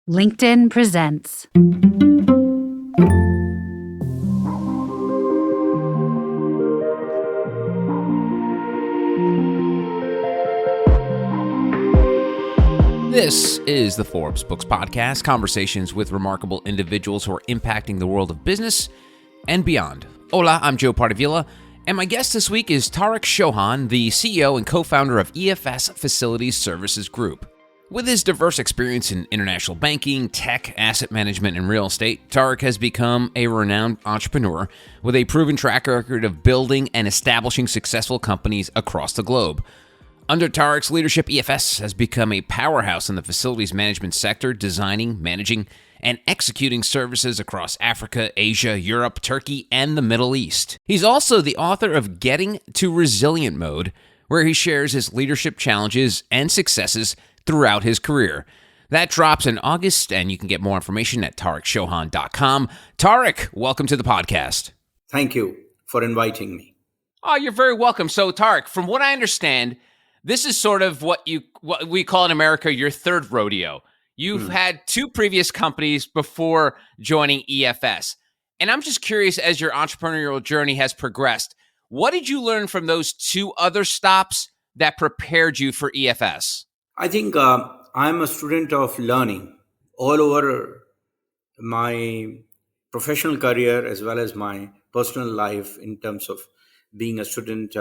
LinkedIn presents. This is the Forbes Books Podcast, conversations with remarkable individuals who are impacting the world of business and beyond. Hola, I'm Joe Pardavila, and my guest this week is Tariq Chauhan, the CEO and co-founder of EFS Facilities Services Group. With his diverse experience in international banking, tech, asset management, and real estate, Tariq has become a renowned entrepreneur with a proven track record of building and establishing successful companies across the globe. Under Tariq's leadership, EFS has become a powerhouse in the facilities management sector, designing, managing, and executing services across Africa, Asia, Europe, Turkey, and the Middle East. He's also the author of Getting to Resilient Mode, where he shares his leadership challenges and successes throughout his career. That drops in August, and you can get more information at tariqchauhan.com. Tariq, welcome to the podcast. Thank you for inviting me. Oh, you're very welcome. So, Tariq, from what I understand, this is sort of what we call in America your third rodeo. You've had two previous companies before joining EFS. And I'm just curious, as your entrepreneurial journey has progressed, what did you learn from those two other stops that prepared you for EFS? I think I'm a student of learning all over my professional career as well as my personal life in terms of being a student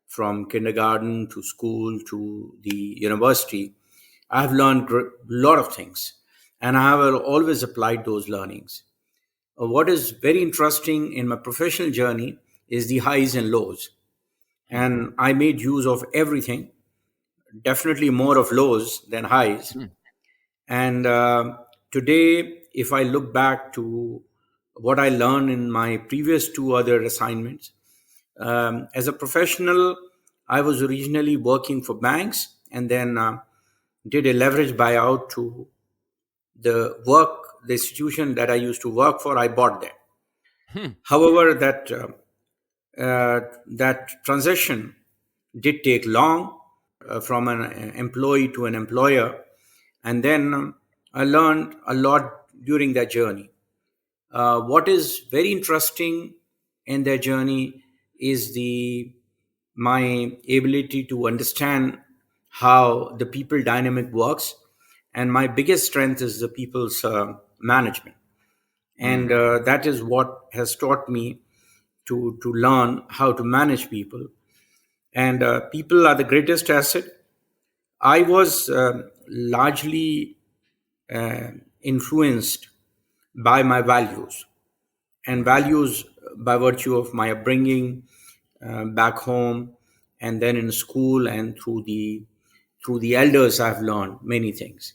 from kindergarten to school to the university. I have learned a lot of things, and I have always applied those learnings. What is very interesting in my professional journey is the highs and lows. And I made use of everything, definitely more of lows than highs. And today, if I look back to what I learned in my previous two other assignments, as a professional, I was originally working for banks and then did a leverage buyout to the institution that I used to work for. I bought them. However, that transition did take long from an employee to an employer. And then I learned a lot during that journey. What is very interesting in their journey is my ability to understand how the people dynamic works. And my biggest strength is the people's management. And that is what has taught me to learn how to manage people. And people are the greatest asset. I was largely influenced by my values, and values by virtue of my upbringing back home, and then in school, and through the elders, I've learned many things.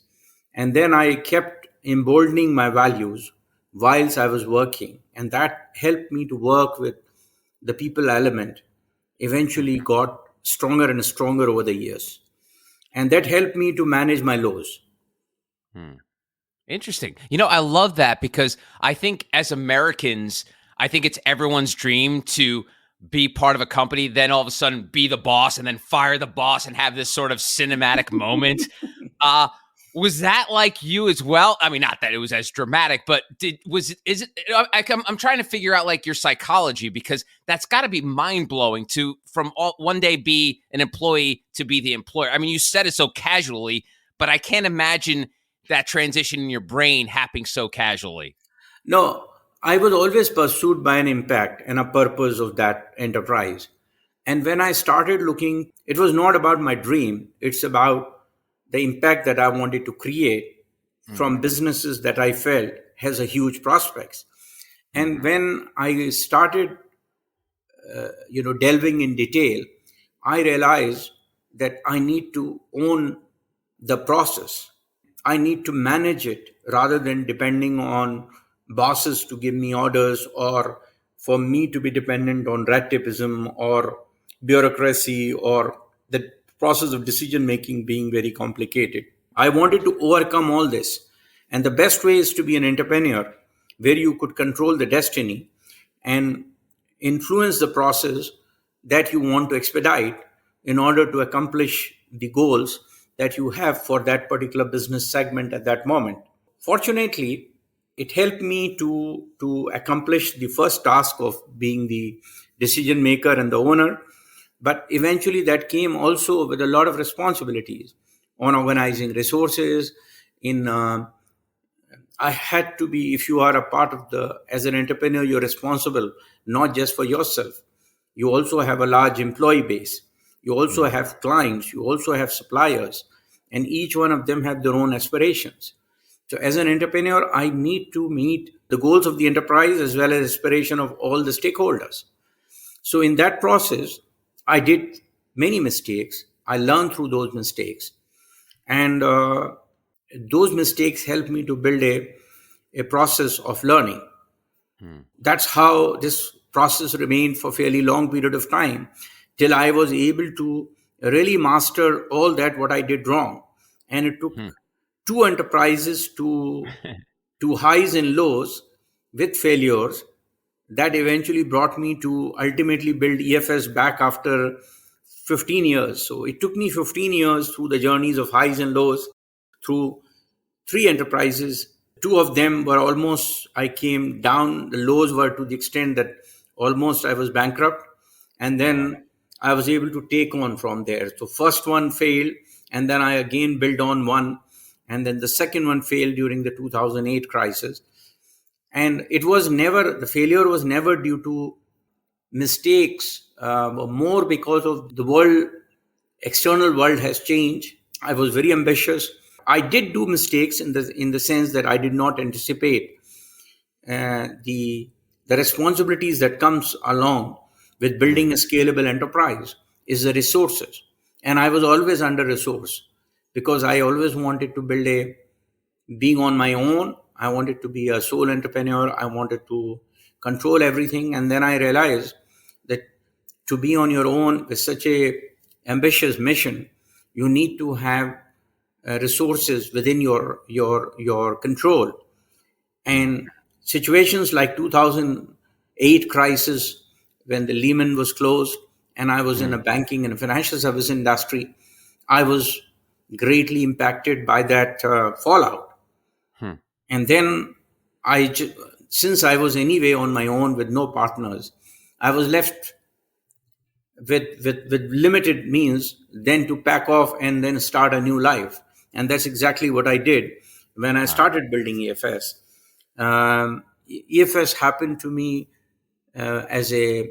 And then I kept emboldening my values whilst I was working, and that helped me to work with the people element. Eventually got stronger and stronger over the years. And that helped me to manage my lows. Interesting. I love that because I think as Americans, I think it's everyone's dream to be part of a company, then all of a sudden be the boss and then fire the boss and have this sort of cinematic moment. Was that like you as well? I mean, not that it was as dramatic, but I'm trying to figure out like your psychology, because that's got to be mind blowing to one day be an employee to be the employer. I mean, you said it so casually, but I can't imagine that transition in your brain happening so casually. No, I was always pursued by an impact and a purpose of that enterprise. And when I started looking, it was not about my dream. It's about the impact that I wanted to create from businesses that I felt has a huge prospects. And when I started, delving in detail, I realized that I need to own the process. I need to manage it rather than depending on bosses to give me orders, or for me to be dependent on red tapeism or bureaucracy or the process of decision making being very complicated. I wanted to overcome all this. And the best way is to be an entrepreneur where you could control the destiny and influence the process that you want to expedite in order to accomplish the goals that you have for that particular business segment at that moment. fortunately, it helped me to accomplish the first task of being the decision maker and the owner. But eventually, that came also with a lot of responsibilities on organizing resources. In I had to be, if you are a part of as an entrepreneur, you're responsible not just for yourself. You also have a large employee base. You also have clients. You also have suppliers, and each one of them have their own aspirations. So as an entrepreneur, I need to meet the goals of the enterprise as well as aspiration of all the stakeholders. So in that process, I did many mistakes. I learned through those mistakes. And those mistakes helped me to build a process of learning. That's how this process remained for a fairly long period of time till I was able to really master all that what I did wrong. And it took two enterprises to highs and lows with failures that eventually brought me to ultimately build EFS back after 15 years. So it took me 15 years through the journeys of highs and lows through three enterprises. Two of them were almost, I came down, the lows were to the extent that almost I was bankrupt. And then I was able to take on from there. So first one failed, and then I again built on one. And then the second one failed during the 2008 crisis. And the failure was never due to mistakes, more because of external world has changed. I was very ambitious. I did do mistakes in the sense that I did not anticipate the responsibilities that comes along with building a scalable enterprise is the resources. And I was always under-resourced because I always wanted to being on my own. I wanted to be a sole entrepreneur. I wanted to control everything. And then I realized that to be on your own with such a ambitious mission, you need to have resources within your control. And situations like 2008 crisis, when the Lehman was closed and I was in a banking and financial service industry, I was greatly impacted by that fallout. And then since I was anyway on my own with no partners, I was left with limited means then to pack off and then start a new life. And that's exactly what I did when I started building EFS. EFS happened to me as a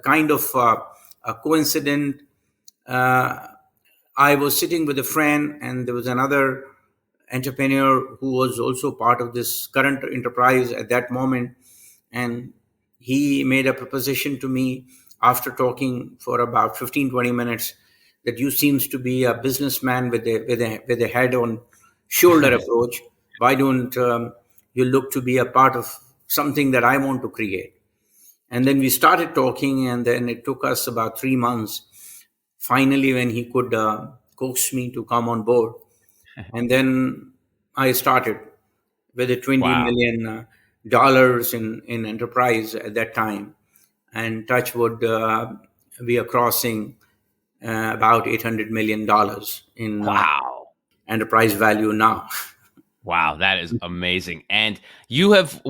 kind of a coincidence. I was sitting with a friend, and there was another entrepreneur who was also part of this current enterprise at that moment. And he made a proposition to me after talking for about 15-20 minutes that you seems to be a businessman with a head on shoulder approach. Why don't you look to be a part of something that I want to create? And then we started talking, and then it took us about 3 months finally when he could coax me to come on board. And then I started with a $20 million in enterprise at that time. And touch wood, we are crossing about $800 million in enterprise value now. Wow, that is amazing. And you have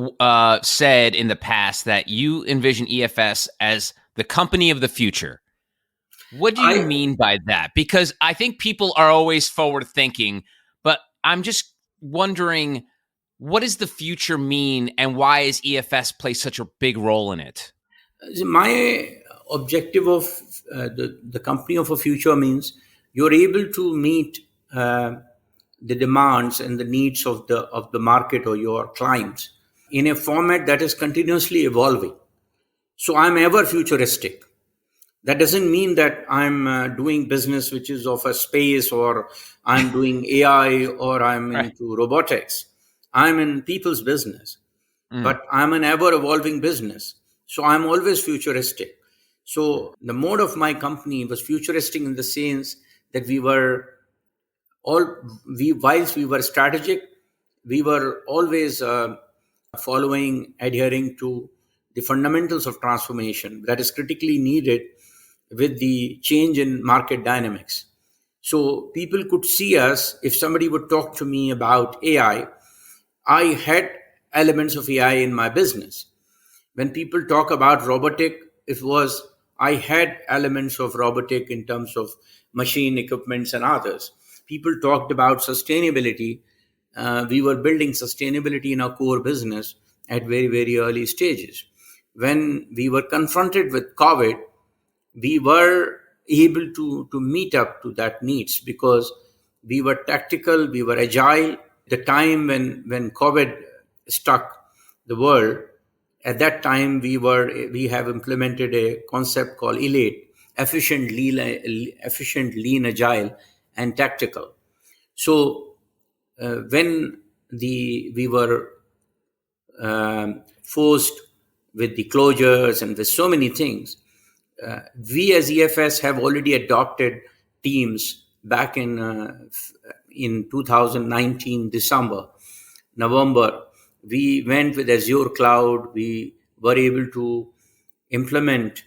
said in the past that you envision EFS as the company of the future. What do you mean by that? Because I think people are always forward thinking, but I'm just wondering, what does the future mean, and why is EFS play such a big role in it? My objective of the company of a future means you're able to meet the demands and the needs of the market or your clients in a format that is continuously evolving. So I'm ever futuristic. That doesn't mean that I'm doing business which is of a space, or I'm doing AI, or I'm into robotics. I'm in people's business, but I'm an ever evolving business. So I'm always futuristic. So the mode of my company was futuristic in the sense that whilst we were strategic, we were always adhering to the fundamentals of transformation that is critically needed with the change in market dynamics. So people could see us. If somebody would talk to me about AI, I had elements of AI in my business. When people talk about robotic, I had elements of robotic in terms of machine equipments and others. People talked about sustainability. We were building sustainability in our core business at very, very early stages. When we were confronted with COVID, we were able to meet up to that needs because we were tactical, we were agile. The time when COVID struck the world, at that time we have implemented a concept called ELATE, efficient, lean, agile, and tactical. So when we were forced with the closures and with so many things, we as EFS have already adopted teams back in 2019 November. We went with Azure Cloud. We were able to implement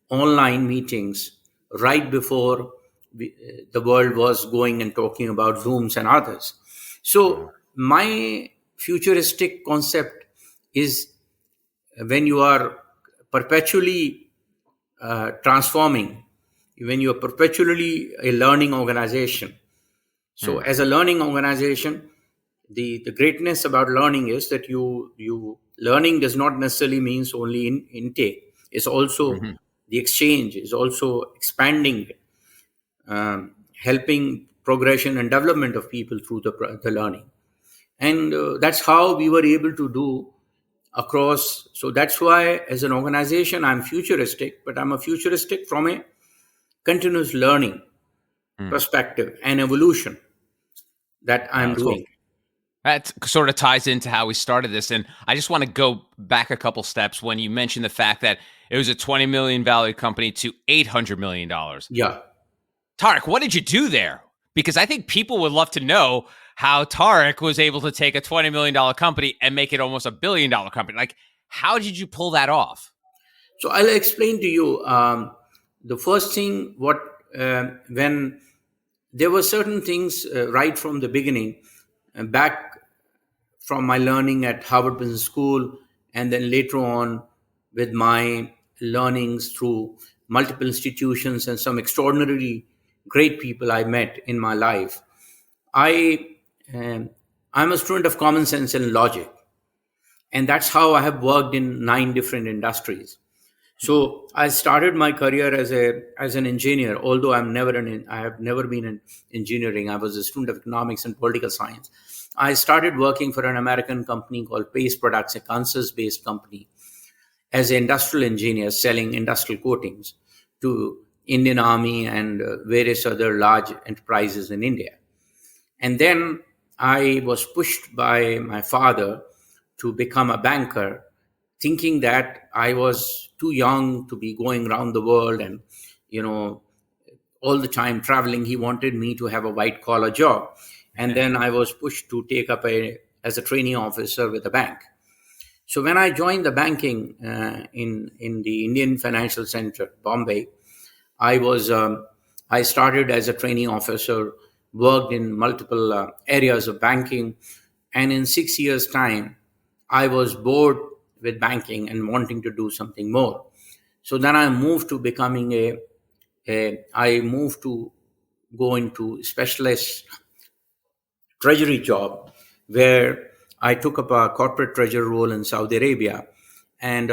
online meetings right before the world was going and talking about Zooms and others. So my futuristic concept is when you are perpetually transforming, when you are perpetually a learning organization. So as a learning organization, the greatness about learning is that you learning does not necessarily means only in intake. It's also the exchange, is also expanding, helping progression and development of people through the learning. And that's how we were able to do across. So that's why as an organization, I'm futuristic, but I'm a futuristic from a continuous learning perspective and evolution that I'm doing. Cool. That sort of ties into how we started this. And I just want to go back a couple steps when you mentioned the fact that it was a $20 million valued company to $800 million. Yeah. Tariq, what did you do there? Because I think people would love to know how Tariq was able to take a $20 million company and make it almost $1 billion company. Like, how did you pull that off? So I'll explain to you. The first thing, when there were certain things right from the beginning, back from my learning at Harvard Business School, and then later on with my learnings through multiple institutions and some extraordinarily great people I met in my life. I'm a student of common sense and logic, and that's how I have worked in 9 different industries. So I started my career as an engineer, although I have never been in engineering. I was a student of economics and political science. I started working for an American company called Pace Products, a Kansas-based company, as an industrial engineer selling industrial coatings to Indian Army and various other large enterprises in India. And then I was pushed by my father to become a banker, thinking that I was too young to be going around the world and, all the time traveling. He wanted me to have a white collar job. And then I was pushed to take up as a training officer with a bank. So when I joined the banking in the Indian Financial Center, Bombay, I started as a training officer, worked in multiple areas of banking, and in 6 years' time, I was bored with banking and wanting to do something more. So then I moved to becoming I moved to go into specialist treasury job, where I took up a corporate treasurer role in Saudi Arabia, and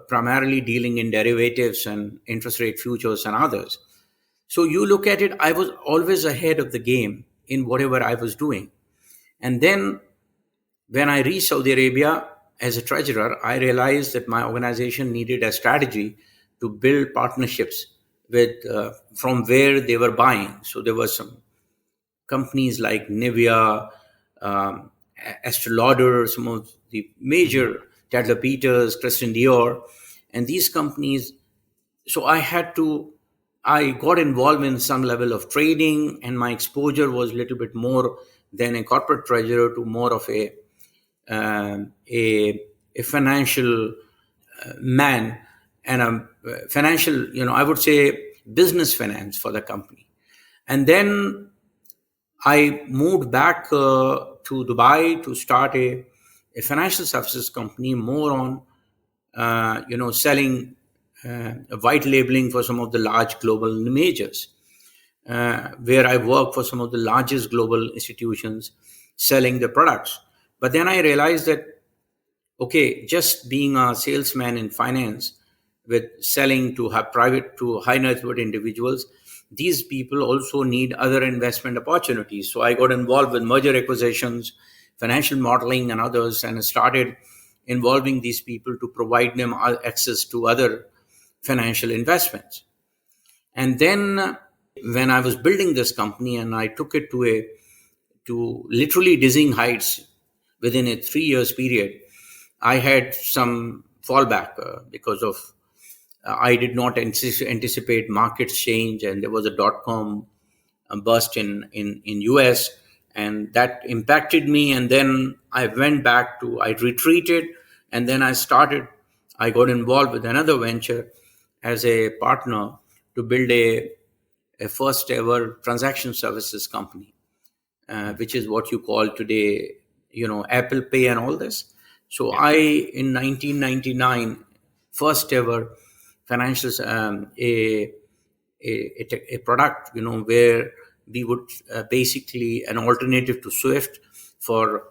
primarily dealing in derivatives and interest rate futures and others. So you look at it, I was always ahead of the game in whatever I was doing. And then when I reached Saudi Arabia as a treasurer, I realized that my organization needed a strategy to build partnerships with from where they were buying. So there were some companies like Nivea, Estee Lauder, some of the major Tadler Peters, Christian Dior, and these companies. So I got involved in some level of trading, and my exposure was a little bit more than a corporate treasurer to more of a financial man and a financial, I would say business finance for the company. And then I moved back to Dubai to start a a financial services company more on, selling, white labeling for some of the large global majors, where I work for some of the largest global institutions selling the products. But then I realized that, okay, just being a salesman in finance with selling to high net worth individuals, these people also need other investment opportunities. So I got involved with merger acquisitions, financial modeling, and others, and started involving these people to provide them access to other financial investments. And then when I was building this company and I took it to literally dizzying heights within a 3 years period, I had some fallback because of I did not anticipate markets change, and there was a dot-com burst in US, and that impacted me. And then I retreated, and then I got involved with another venture as a partner to build a first ever transaction services company, which is what you call today, Apple Pay and all this. So in 1999, first ever financial, a product, where we would basically an alternative to Swift for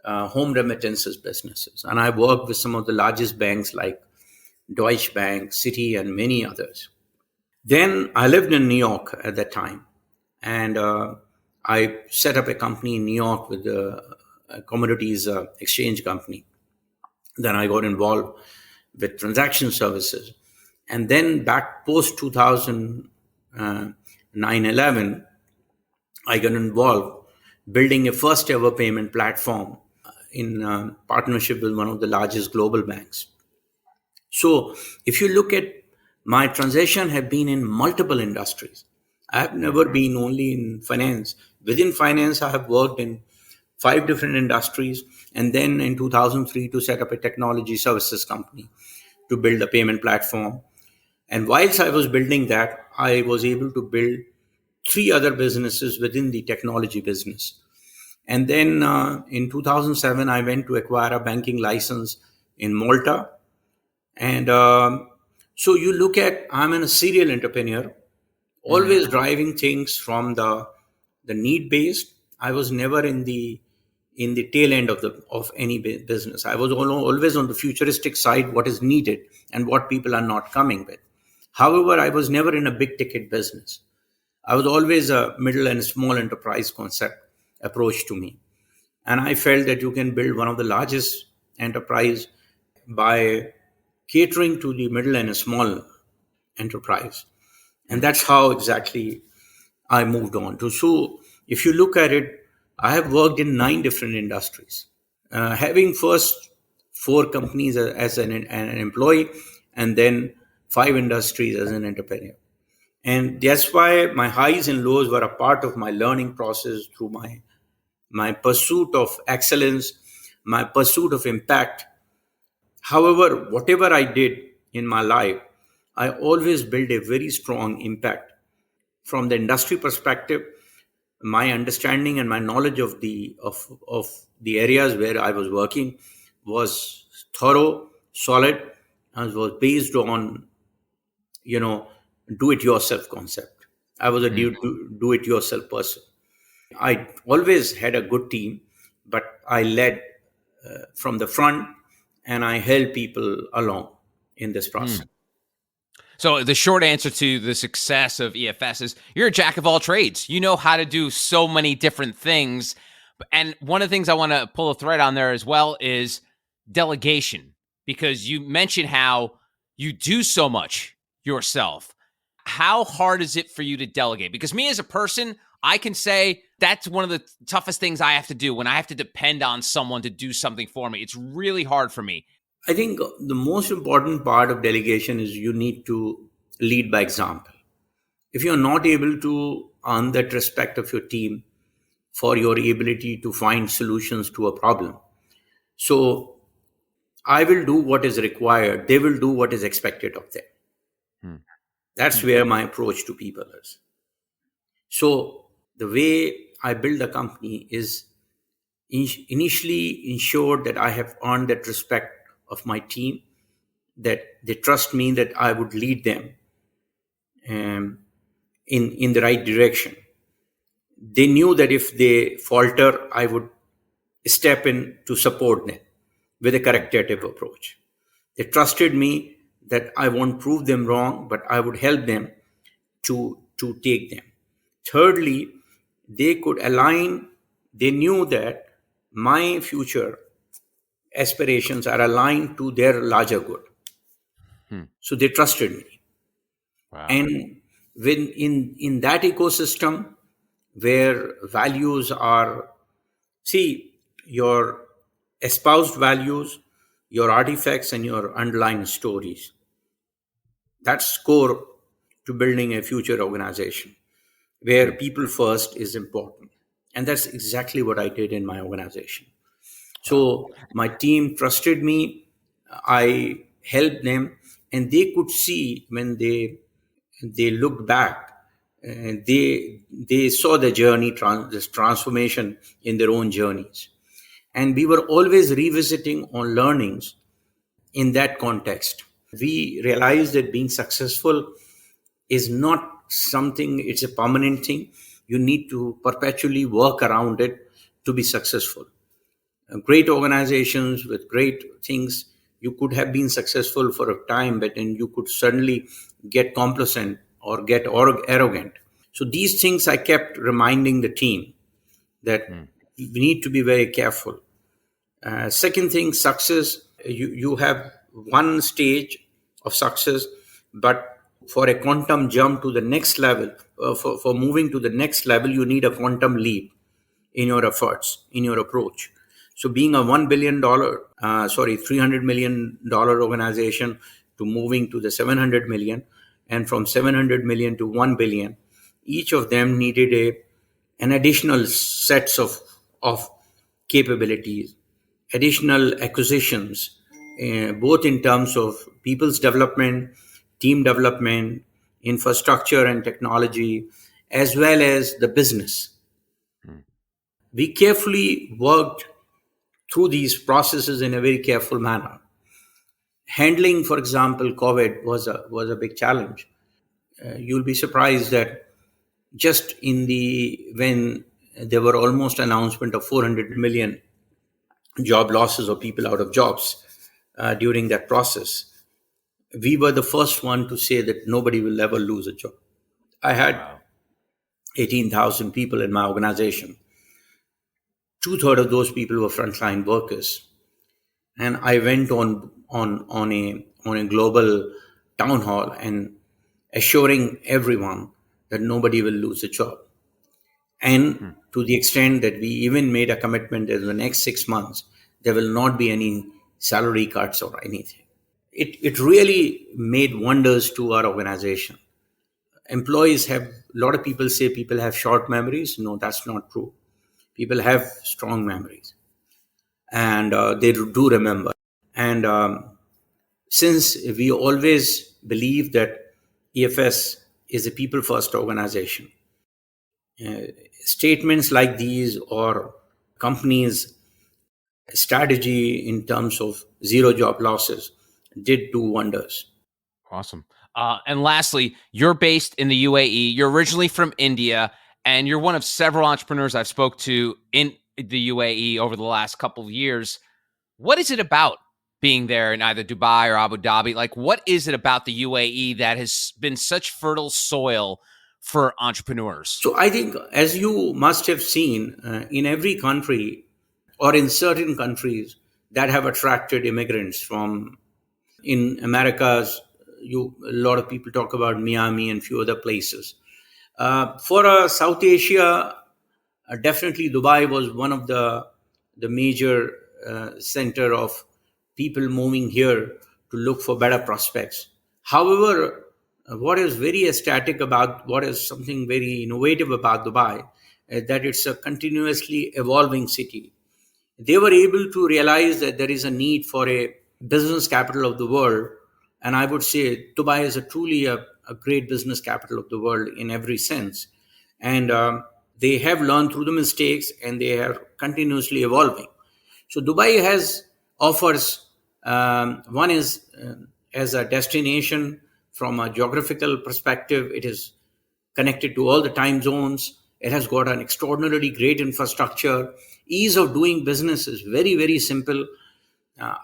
home remittances businesses. And I worked with some of the largest banks like Deutsche Bank, Citi, and many others. Then I lived in New York at that time, and I set up a company in New York with the commodities exchange company. Then I got involved with transaction services. And then back post 2009-11, I got involved building a first ever payment platform in partnership with one of the largest global banks. So if you look at my transition have been in multiple industries. I have never been only in finance. Within finance, I have worked in 5 different industries, and then in 2003 to set up a technology services company to build a payment platform. And whilst I was building that, I was able to build 3 other businesses within the technology business. And then in 2007, I went to acquire a banking license in Malta. And so you look at, I'm a serial entrepreneur, always driving things from the need based. I was never in the tail end of any business. I was always on the futuristic side, what is needed and what people are not coming with. However, I was never in a big ticket business. I was always a middle and small enterprise concept approach to me. And I felt that you can build one of the largest enterprise by catering to the middle and a small enterprise. And that's how exactly I moved on to. So if you look at it, I have worked in 9 different industries, having first 4 companies as an employee, and then 5 industries as an entrepreneur. And that's why my highs and lows were a part of my learning process through my pursuit of excellence, my pursuit of impact. However, whatever I did in my life, I always built a very strong impact. From the industry perspective, my understanding and my knowledge of the areas where I was working was thorough, solid, and was based on do-it-yourself concept. I was a do-it-yourself person. I always had a good team, but I led from the front, and I held people along in this process. So the short answer to the success of EFS is you're a jack of all trades. You know how to do so many different things. And one of the things I want to pull a thread on there as well is delegation, because you mentioned how you do so much yourself. How hard is it for you to delegate? Because me as a person, I can say that's one of the toughest things I have to do when I have to depend on someone to do something for me. It's really hard for me. I think the most important part of delegation is you need to lead by example. If you're not able to earn that respect of your team for your ability to find solutions to a problem, so I will do what is required. They will do what is expected of them. That's where my approach to people is. So the way I build a company is initially ensured that I have earned that respect of my team, that they trust me that I would lead them in the right direction. They knew that if they falter, I would step in to support them with a corrective approach. They trusted me that I won't prove them wrong, but I would help them to take them. Thirdly, they could align, they knew that my future aspirations are aligned to their larger good. So they trusted me. Wow. And when in that ecosystem where values are, see, your espoused values, your artifacts, and your underlying stories, that's core to building a future organization where people first is important. And that's exactly what I did in my organization. So my team trusted me, I helped them, and they could see when they looked back, and they saw the journey, this transformation in their own journeys. And we were always revisiting on learnings in that context. We realized that being successful is not something, it's a permanent thing. You need to perpetually work around it to be successful. Great organizations with great things, you could have been successful for a time, but then you could suddenly get complacent or get arrogant. So these things I kept reminding the team that we need to be very careful. Second thing, success, you have one stage of success, but for a quantum jump to the next level, for moving to the next level, you need a quantum leap in your efforts, in your approach. So being a $1 billion, $300 million organization to moving to the 700 million, and from 700 million to 1 billion, each of them needed an additional sets of capabilities, additional acquisitions, both in terms of people's development, team development, infrastructure and technology, as well as the business. We carefully worked through these processes in a very careful manner. Handling, for example, COVID was a big challenge. You'll be surprised that just when there were almost announcement of 400 million job losses or people out of jobs during that process, we were the first one to say that nobody will ever lose a job. I had 18,000 people in my organization. 2/3 of those people were frontline workers. And I went on a global town hall and assuring everyone that nobody will lose a job. And to the extent that we even made a commitment that in the next 6 months, there will not be any salary cuts or anything. It really made wonders to our organization. Employees have, a lot of people say people have short memories. No, that's not true. People have strong memories, and they do remember. And since we always believe that EFS is a people-first organization, statements like these or companies' strategy in terms of zero job losses did do wonders. Awesome. And lastly, you're based in the UAE. You're originally from India, and you're one of several entrepreneurs I've spoke to in the UAE over the last couple of years. What is it about being there in either Dubai or Abu Dhabi? Like, what is it about the UAE that has been such fertile soil for entrepreneurs? So I think, as you must have seen, in every country or in certain countries that have attracted immigrants from, in Americas, a lot of people talk about Miami and few other places. For South Asia, definitely Dubai was one of the major center of people moving here to look for better prospects. However, what is very ecstatic about, what is something very innovative about Dubai, is that it's a continuously evolving city. They were able to realize that there is a need for a business capital of the world. And I would say Dubai is truly a great business capital of the world in every sense. And They have learned through the mistakes and they are continuously evolving. So Dubai offers, one is as a destination from a geographical perspective, it is connected to all the time zones. It has got an extraordinarily great infrastructure. Ease of doing business is very, very simple.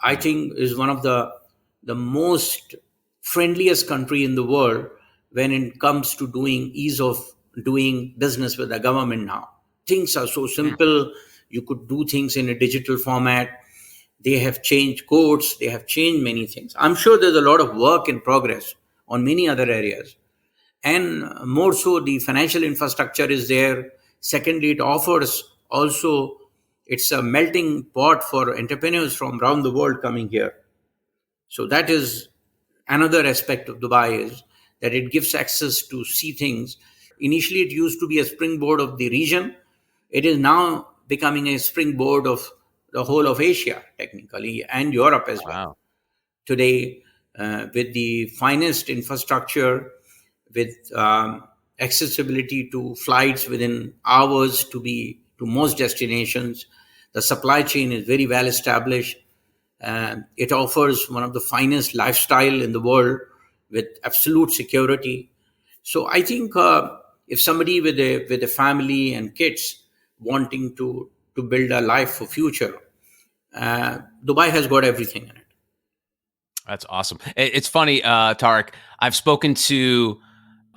I think is one of the most friendliest country in the world when it comes to doing ease of doing business with the government now. Things are so simple. You could do things in a digital format. They have changed codes. They have changed many things. I'm sure there's a lot of work in progress on many other areas. And more so, the financial infrastructure is there. Secondly, it offers also, it's a melting pot for entrepreneurs from around the world coming here. So that is another aspect of Dubai, is that it gives access to see things. Initially, it used to be a springboard of the region. It is now becoming a springboard of the whole of Asia, technically, and Europe as well. Today, with the finest infrastructure, with accessibility to flights within hours to most destinations, the supply chain is very well established. It offers one of the finest lifestyle in the world with absolute security. So I think if somebody with a family and kids wanting to build a life for future, Dubai has got everything in it. That's awesome. It's funny, Tariq, I've spoken to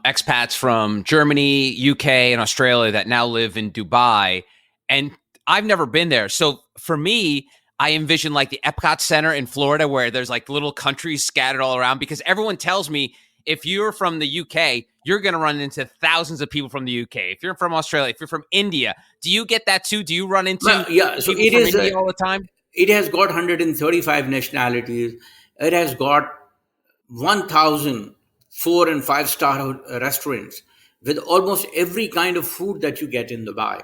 expats from Germany, UK, and Australia that now live in Dubai, and I've never been there. So for me, I envision like the Epcot Center in Florida, where there's like little countries scattered all around, because everyone tells me if you're from the UK, you're going to run into thousands of people from the UK. If you're from Australia, if you're from India, do you get that too? Do you run into so people from India all the time? It has got 135 nationalities. It has got 1,000 4- and 5-star restaurants with almost every kind of food that you get in Dubai.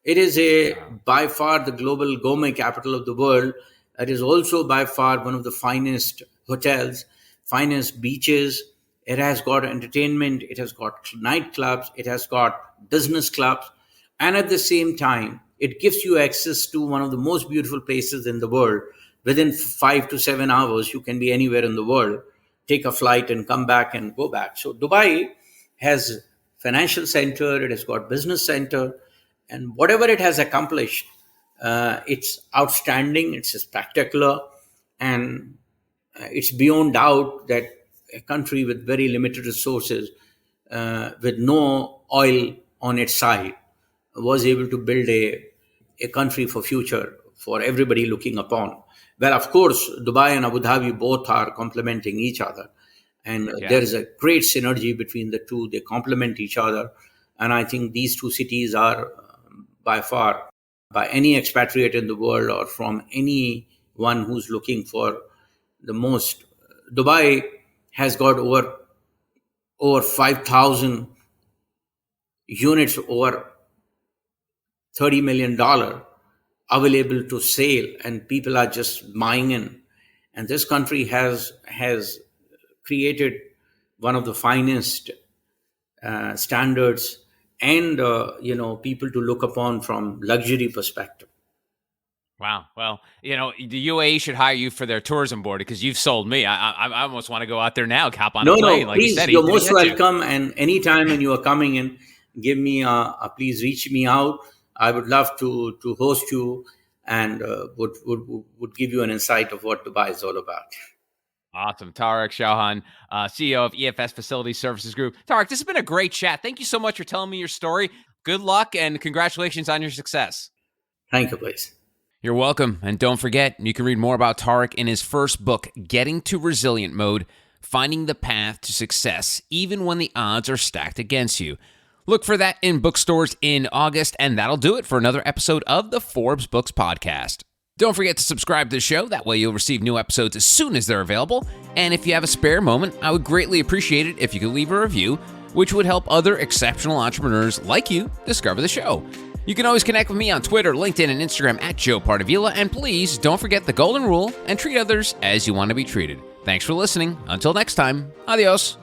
It is by far the global gourmet capital of the world. It is also by far one of the finest hotels, finest beaches. It has got entertainment. It has got nightclubs. It has got business clubs. And at the same time, it gives you access to one of the most beautiful places in the world. Within 5 to 7 hours, you can be anywhere in the world, take a flight and come back and go back. So Dubai has financial center. It has got business center. And whatever it has accomplished, it's outstanding, it's spectacular, and it's beyond doubt that a country with very limited resources, with no oil on its side, was able to build a country for future, for everybody looking upon. Well, of course, Dubai and Abu Dhabi both are complementing each other. And there is a great synergy between the two. They complement each other. And I think these two cities are by far, by any expatriate in the world or from anyone who's looking for the most. Dubai has got over 5,000 units, over $30 million available to sale, and people are just buying in. And this country has created one of the finest standards and people to look upon from luxury perspective. Wow. Well, the UAE should hire you for their tourism board, because you've sold me. I almost want to go out there now, hop on a plane. No, like please, you said, you're most welcome. And anytime when you are coming in, give me please reach me out. I would love to host you and would give you an insight of what Dubai is all about. Awesome. Tariq Chauhan, CEO of EFS Facilities Services Group. Tariq, this has been a great chat. Thank you so much for telling me your story. Good luck and congratulations on your success. Thank you, please. You're welcome. And don't forget, you can read more about Tariq in his first book, Getting to Resilient Mode, Finding the Path to Success, Even When the Odds Are Stacked Against You. Look for that in bookstores in August, and that'll do it for another episode of the Forbes Books Podcast. Don't forget to subscribe to the show. That way you'll receive new episodes as soon as they're available. And if you have a spare moment, I would greatly appreciate it if you could leave a review, which would help other exceptional entrepreneurs like you discover the show. You can always connect with me on Twitter, LinkedIn, and Instagram at Joe Pardavila. And please don't forget the golden rule and treat others as you want to be treated. Thanks for listening. Until next time, adios.